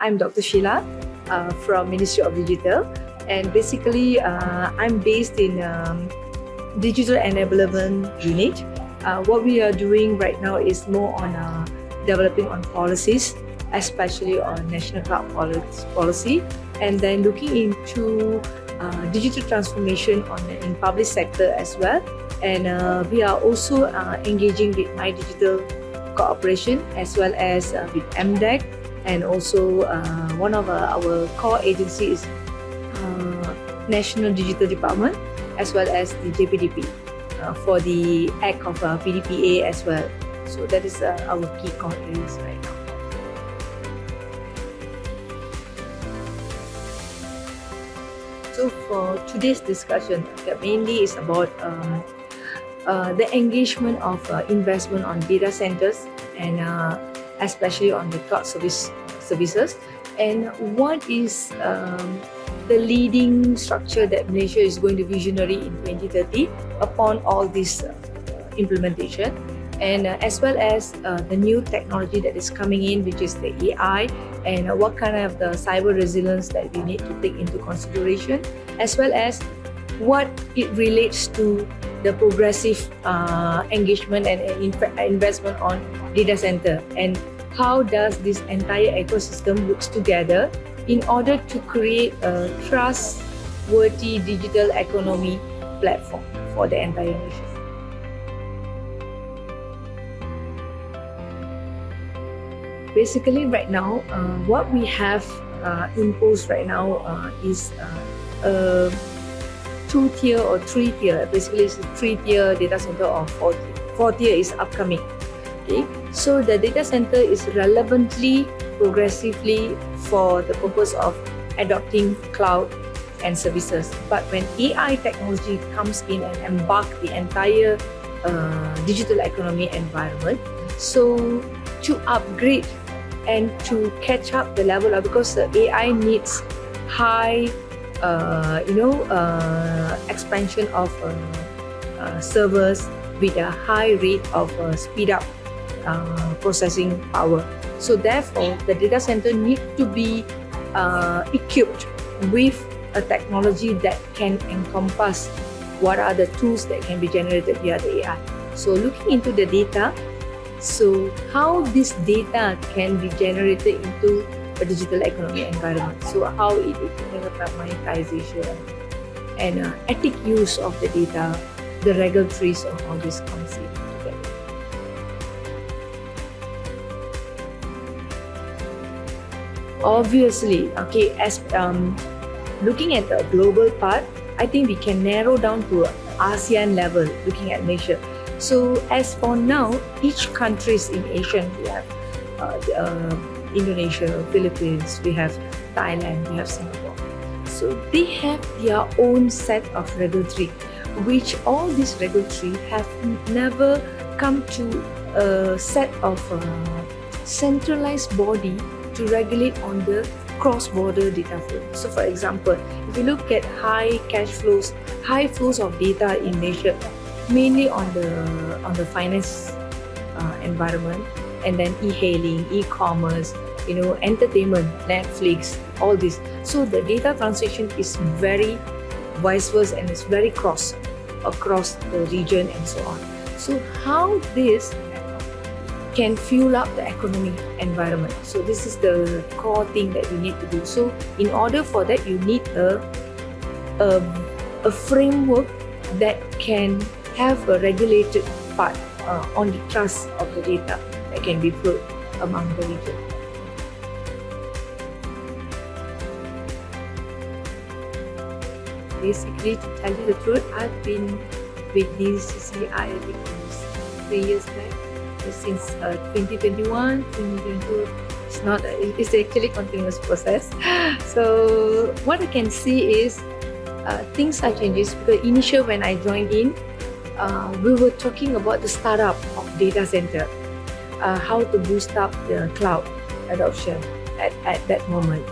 I'm Dr. Sheila from Ministry of Digital, and basically I'm based in Digital Enablement Unit. What we are doing right now is more on developing on policies, especially on national cloud policy, and then looking into digital transformation in public sector as well. And we are also engaging with My Digital Cooperation as well as with MDEC, and also one of our core agencies is National Digital Department as well as the JPDP for the act of PDPA as well. So that is our key core areas right now. So for today's discussion, mainly is about the engagement of investment on data centers and especially on the cloud services, and what is the leading structure that Malaysia is going to visionary in 2030 upon all this implementation, and as well as the new technology that is coming in, which is the AI, and what kind of the cyber resilience that we need to take into consideration, as well as what it relates to the progressive engagement and investment on data center, and how does this entire ecosystem looks together in order to create a trustworthy digital economy platform for the entire nation. Basically, right now, what we have imposed right now is a 2-tier or 3-tier. Basically, it's a 3-tier data center or 4-tier. 4-tier is upcoming. Okay, so the data center is relevantly, progressively for the purpose of adopting cloud and services. But when AI technology comes in and embark the entire digital economy environment, so to upgrade and to catch up the level of, because the AI needs high expansion of servers with a high rate of speed up processing power. So therefore, the data center need to be equipped with a technology that can encompass what are the tools that can be generated via the AI. So looking into the data, so how this data can be generated into a digital economy environment. So how it can affect monetization and ethic use of the data, the regulatories of all this comes in together. Obviously, okay, as looking at the global part, I think we can narrow down to ASEAN level, looking at Malaysia. So as for now, each countries in Asia, we have Indonesia, Philippines, we have Thailand, we have Singapore. So they have their own set of regulatory, which all these regulatory have never come to a set of centralized body to regulate on the cross-border data flow. So for example, if you look at high cash flows, high flows of data in Malaysia, mainly on the finance environment, and then e-hailing, e-commerce, entertainment, Netflix, all this. So the data transition is very vice versa, and it's very across the region and so on. So how this can fuel up the economic environment. So this is the core thing that we need to do. So in order for that, you need a framework that can have a regulated part on the trust of the data that can be flowed among the region. Basically, to tell you the truth, I've been with DCCI, I think it was 3 years back. Since 2021, 2022, it's actually a continuous process. So what I can see is things are changes, because initially when I joined in, we were talking about the startup of data center, how to boost up the cloud adoption at that moment.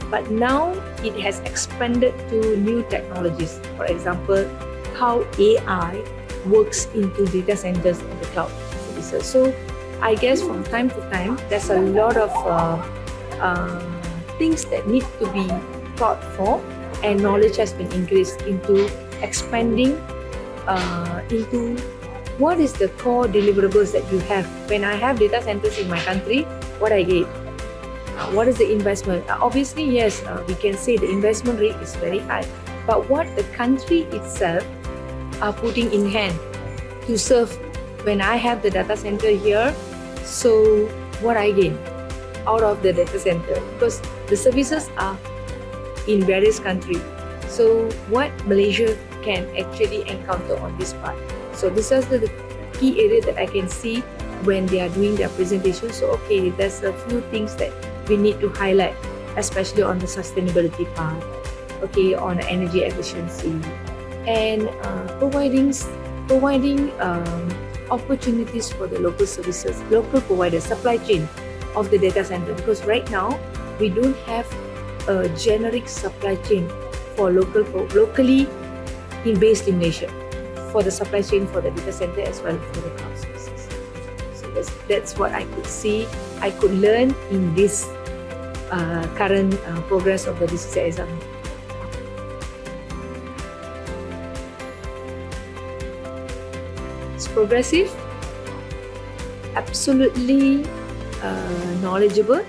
But now it has expanded to new technologies. For example, how AI works into data centers and the cloud services. So I guess from time to time, there's a lot of things that need to be thought for, and knowledge has been increased into expanding into what is the core deliverables that you have. When I have data centers in my country, what I get? What is the investment? Obviously, yes, we can say the investment rate is very high, but what the country itself are putting in hand to serve when I have the data center here, so what I gain out of the data center, because the services are in various countries. So what Malaysia can actually encounter on this part. So this is the key area that I can see when they are doing their presentation. So okay, there's a few things that we need to highlight, especially on the sustainability part, okay, on energy efficiency, and providing opportunities for the local services, local providers, supply chain of the data center. Because right now we don't have a generic supply chain for locally based in Malaysia for the supply chain for the data center as well for the cloud services. So that's what I could see, I could learn in this current progress of the DCCI exam. It's progressive, absolutely knowledgeable,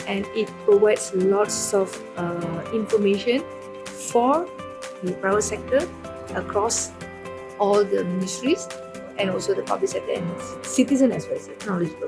and it provides lots of information for the private sector across all the ministries, and also the public sector and citizen as well as knowledgeable.